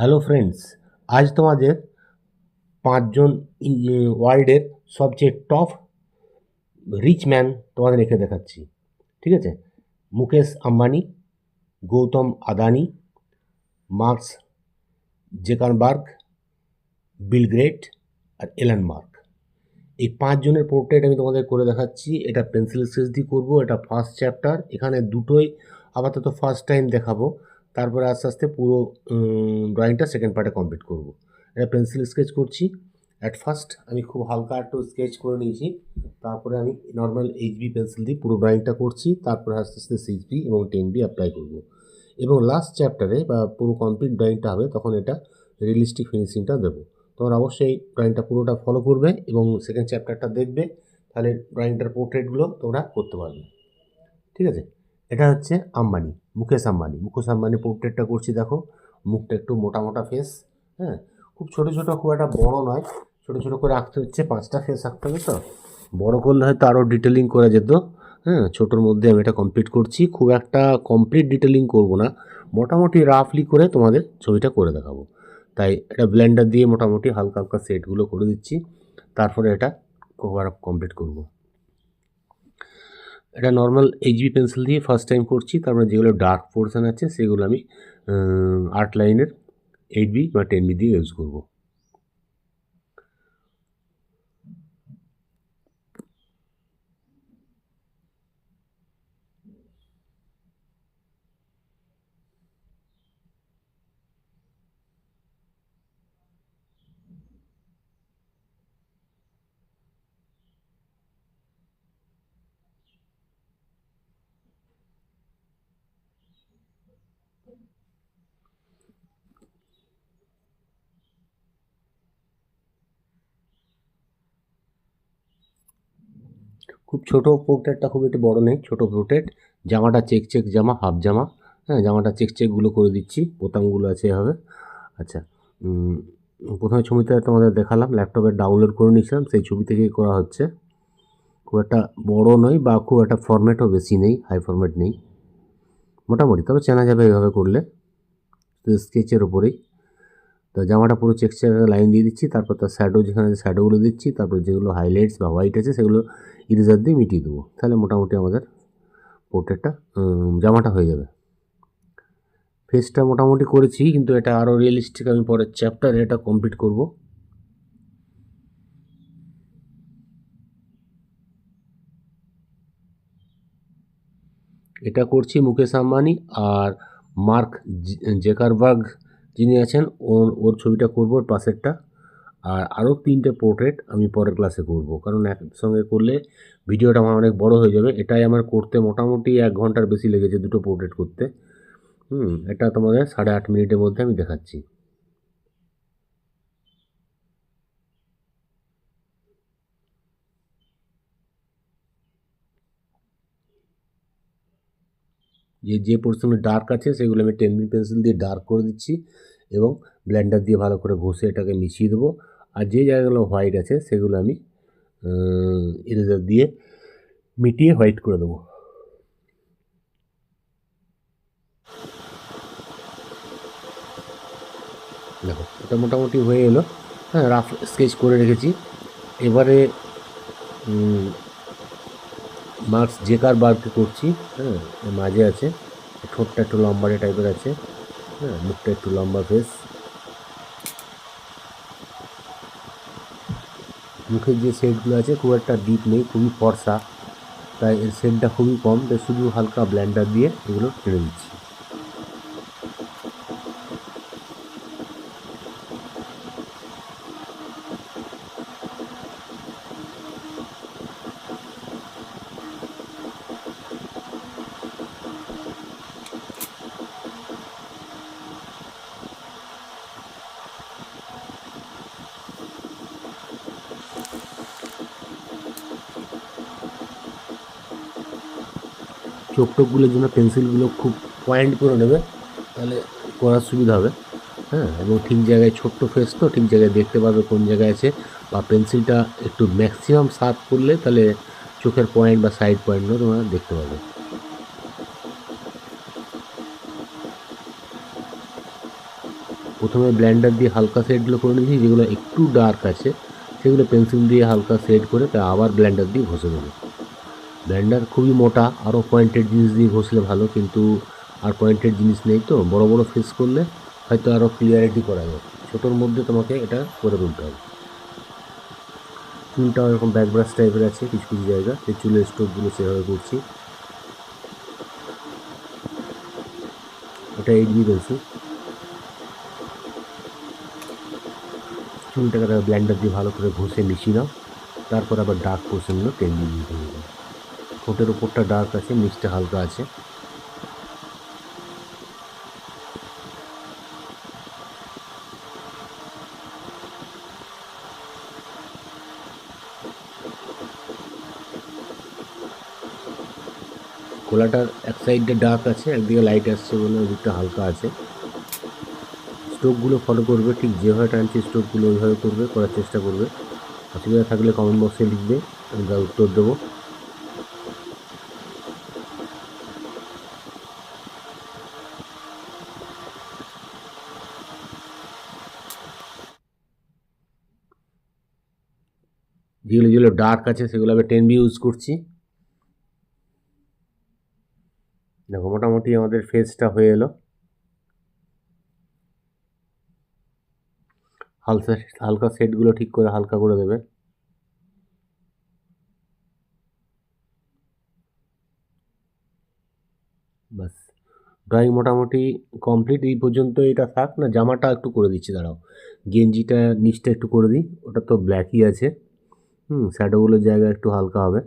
Hello friends, আজ তোমাদের পাঁচজন ওয়ার্ল্ডের সবচেয়ে টপ রিচ ম্যান তোমাদের রেখে দেখাচ্ছি। ঠিক আছে? মুকেশ আম্বানি, গৌতম আদানি, মার্কস জেকারবার্গ, বিল গেট আর এলন মার্ক। এই পাঁচজনের পোর্ট্রেট আমি তোমাদের করে দেখাচ্ছি। এটা পেন্সিল স্কেচ দিয়ে করবো। এটা ফার্স্ট চ্যাপ্টার। এখানে দুটোই আপাতত ফার্স্ট টাইম দেখাবো, তারপরে আস্তে আস্তে পুরো ড্রয়িংটা সেকেন্ড পার্টে কমপ্লিট করব। এটা পেন্সিল স্কেচ করছি। অ্যাট ফার্স্ট আমি খুব হালকা একটু স্কেচ করে নিয়েছি, তারপরে আমি নর্মাল এইচবি পেন্সিল দিয়ে পুরো ড্রয়িংটা করছি, তারপরে আস্তে আস্তে 6B এবং 10B অ্যাপ্লাই করব। এবং লাস্ট চ্যাপ্টারে বা পুরো কমপ্লিট ড্রয়িংটা হবে তখন এটা রিয়েলিস্টিক ফিনিশিংটা দেবো। তোমরা অবশ্যই ড্রয়িংটা পুরোটা ফলো করবে এবং সেকেন্ড চ্যাপ্টারটা দেখবে, তাহলে ড্রয়িংটার পোর্ট্রেটগুলো তোমরা করতে পারবে। ঠিক আছে? এটা হচ্ছে আম্বানি, মুকেশ আম্বানি পোর্ট্রেটটা করছি। দেখো, মুখটা একটু মোটা মোটা ফেস, হ্যাঁ, খুব ছোটো ছোটো, খুব একটা বড় নয়, ছোটো ছোটো করে আঁকতে হচ্ছে। 5টা ফেস আঁকতে হবে, তো বড় করলে হয়তো আরও ডিটেলিং করা যেত। হ্যাঁ, ছোটোর মধ্যে আমি এটা কমপ্লিট করছি। খুব একটা কমপ্লিট ডিটেলিং করব না, মোটামুটি রাফলি করে তোমাদের ছবিটা করে দেখাবো। তাই এটা ব্লেন্ডার দিয়ে মোটামুটি হালকা হালকা সেটগুলো করে দিচ্ছি, তারপরে এটা কভার আপ কমপ্লিট করব। এটা নর্মাল এইচবি পেন্সিল দিয়ে ফার্স্ট টাইম করছি। তারপরে যেগুলো ডার্ক পোর্শন আছে সেগুলো আমি আর্ট লাইনের 8B বা 10B দিয়ে ইউজ করব। খুব ছোটো পোর্ট্রেটটা, খুব একটু বড় নেই, ছোটো পোর্ট্রেট। জামাটা চেক চেক জামা, হাফ জামা। হ্যাঁ, জামাটা চেক চেকগুলো করে দিচ্ছি, বোতামগুলো আছে এভাবে। আচ্ছা, প্রথমে ছবিটা তোমাদের দেখালাম, ল্যাপটপে ডাউনলোড করে নিয়েছিলাম, সেই ছবি থেকেই করা হচ্ছে। খুব একটা বড় নয় বা খুব একটা ফরম্যাটও বেশি নেই, হাই ফরম্যাট নেই, মোটামুটি, তবে চেনা যাবে এইভাবে করলে, স্কেচের ওপরেই। তো জামাটা পুরো চেক চেক লাইন দিয়ে দিচ্ছি, তারপর তার শ্যাডো, যেখানে শ্যাডোগুলো দিচ্ছি, তারপর যেগুলো হাইলাইটস বা হোয়াইট আছে সেগুলো ইরেজার দিয়ে মিটিয়ে দেবো। তাহলে মোটামুটি আমাদের পোর্ট্রেটটা, জামাটা হয়ে যাবে। ফেসটা মোটামুটি করেছি, কিন্তু এটা আরও রিয়েলিস্টিক আমি পরের চ্যাপ্টারে এটা কমপ্লিট করব। এটা করছি মুকেশ আম্বানি আর মার্ক জেকারবার্গ যিনি আছেন, ওর ছবিটা করব, ওর পাশেরটা। আর আরও 3টে পোর্ট্রেট আমি পরের ক্লাসে করব, কারণ একসঙ্গে করলে ভিডিওটা আমার অনেক বড় হয়ে যাবে। এটাই আমার করতে মোটামুটি 1 ঘন্টার বেশি লেগেছে, দুটো পোর্ট্রেট করতে। এটা তোমাদের 8.5 মিনিটের মধ্যে আমি দেখাচ্ছি। যে পোর্শনে ডার্ক আছে সেগুলো আমি 10B পেন্সিল দিয়ে ডার্ক করে দিচ্ছি এবং ব্লেন্ডার দিয়ে ভালো করে ঘষে এটাকে মিশিয়ে দেবো। আর যে জায়গাগুলো হোয়াইট আছে সেগুলো আমি ইরেজার দিয়ে মিটিয়ে হোয়াইট করে দেবো। দেখো, এটা মোটামুটি হয়ে এলো। হ্যাঁ, রাফ স্কেচ করে রেখেছি। এবারে মার্কস জেকারবার্গকে করছি। হ্যাঁ, মাঝে আছে, ঠোঁটটা একটু লম্বাটে টাইপের আছে। হ্যাঁ, মুখটা একটু লম্বা ফেস। মুখের যে শেডগুলো আছে খুব একটা ডিপ নেই, খুবই ফর্সা, তাই এর শেডটা খুবই কম, তাই শুধু হালকা ব্লেন্ডার দিয়ে এগুলো টেনে দিচ্ছি। চোখ টোকগুলোর জন্য পেন্সিলগুলো খুব পয়েন্ট করে নেবে, তাহলে করার সুবিধা হবে। হ্যাঁ, এবং ঠিক জায়গায়, ছোট্ট ফেস তো, ঠিক জায়গায় দেখতে পাবে কোন জায়গায় আছে, বা পেন্সিলটা একটু ম্যাক্সিমাম শার্প করলে তাহলে চোখের পয়েন্ট বা সাইড পয়েন্টগুলো তোমরা দেখতে পাবে। প্রথমে ব্লেন্ডার দিয়ে হালকা শেডগুলো করে নিয়েছি, যেগুলো একটু ডার্ক আছে সেগুলো পেন্সিল দিয়ে হালকা শেড করে তা আবার ব্লেন্ডার দিয়ে ঘষে দেবো। ব্লেন্ডার খুবই মোটা, আরও পয়েন্টেড জিনিস দিয়ে ঘষলে ভালো, কিন্তু আর পয়েন্টেড জিনিস নেই, তো বড় বড় ফেস করলে হয়তো আরও ক্লিয়ারিটি করা যায়, ছোটোর মধ্যে তোমাকে এটা করে তুলতে হবে। চুলটাও এরকম ব্যাক ব্রাশ টাইপের আছে কিছু কিছু জায়গা, সেই চুলের স্ট্রোকগুলো সেভাবে করছি। এটা 8B পেন্সিল। চুলটাকে ব্লেন্ডার দিয়ে ভালো করে ঘষে মিশিয়ে নাও, তারপর আবার ডার্ক পোর্শনগুলো 10B দিয়ে দেবো। ঠোঁটের ওপরটা ডার্ক আছে, নিচটা হালকা আছে। গলাটার এক সাইডে ডার্ক আছে, একদিকে লাইট আসছে বলে ওদিকটা হালকা আছে। স্ট্রোকগুলো ফলো করবে, ঠিক যেভাবে টানছি স্ট্রোকগুলো ওইভাবে করবে, করার চেষ্টা করবে। অসুবিধা থাকলে কমেন্ট বক্সে লিখবে, আমি তার উত্তর দেবো। যেগুলো যেগুলো ডার্ক আছে সেগুলো আমি 10B ইউজ করছি। দেখো মোটামুটি আমাদের ফেসটা হয়ে এলো। হালকা হালকা সেটগুলো ঠিক করে হালকা করে দেবে। বাস, ড্রয়িং মোটামুটি কমপ্লিট। এই পর্যন্ত এটা থাক না, জামাটা একটু করে দিচ্ছি, দাঁড়াও। গেঞ্জিটা নিচটা একটু করে দিই, ওটা তো ব্ল্যাকই আছে। শ্যাডোগুলোর জায়গা একটু হালকা হবে।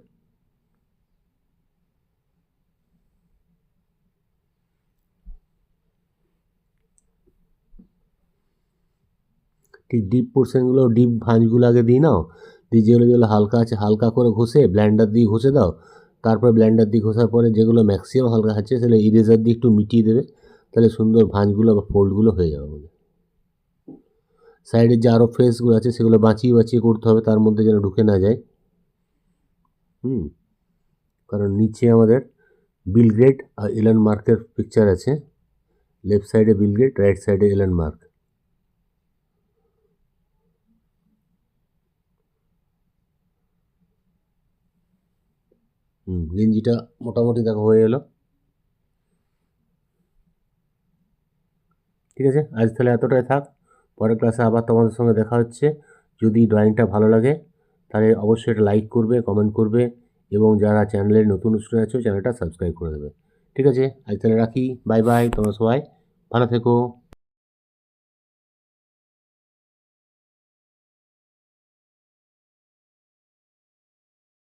ঠিক ডিপ পোর্শনগুলো, ডিপ ভাঁজগুলো আগে দিয়ে নাও, দিয়ে যেগুলো যেগুলো হালকা আছে হালকা করে ঘষে ব্লেন্ডার দিয়ে ঘষে দাও। তারপরে ব্লেন্ডার দিয়ে ঘষার পরে যেগুলো ম্যাক্সিমাম হালকা আছে সেগুলো ইরেজার দিয়ে একটু মিটিয়ে দেবে, তাহলে সুন্দর ভাঁজগুলো বা ফোল্ডগুলো হয়ে যাবে আমাদের। সাইডের যে আরও ফেসগুলো আছে সেগুলো বাঁচিয়ে বাঁচিয়ে করতে হবে, তার মধ্যে যেন ঢুকে না যায়। কারণ নিচে আমাদের বিল গেট আর এলন মার্কের পিকচার আছে, লেফট সাইডে বিল গেট, রাইট সাইডে এলন মার্ক। গেঞ্জিটা মোটামুটি দেখো হয়ে এলো। ঠিক আছে, আজ তাহলে এতটাই থাক। পরের ক্লাসে আবার তোমাদের সঙ্গে দেখা হচ্ছে। যদি ড্রয়িংটা ভালো লাগে তাহলে অবশ্যই এটা লাইক করবে, কমেন্ট করবে, এবং যারা চ্যানেলের নতুন স্টুডেন্ট আছো চ্যানেলটা সাবস্ক্রাইব করে দেবে। ঠিক আছে, আজ তাহলে রাখি, বাই বাই, তোমরা সবাই ভালো থেকো।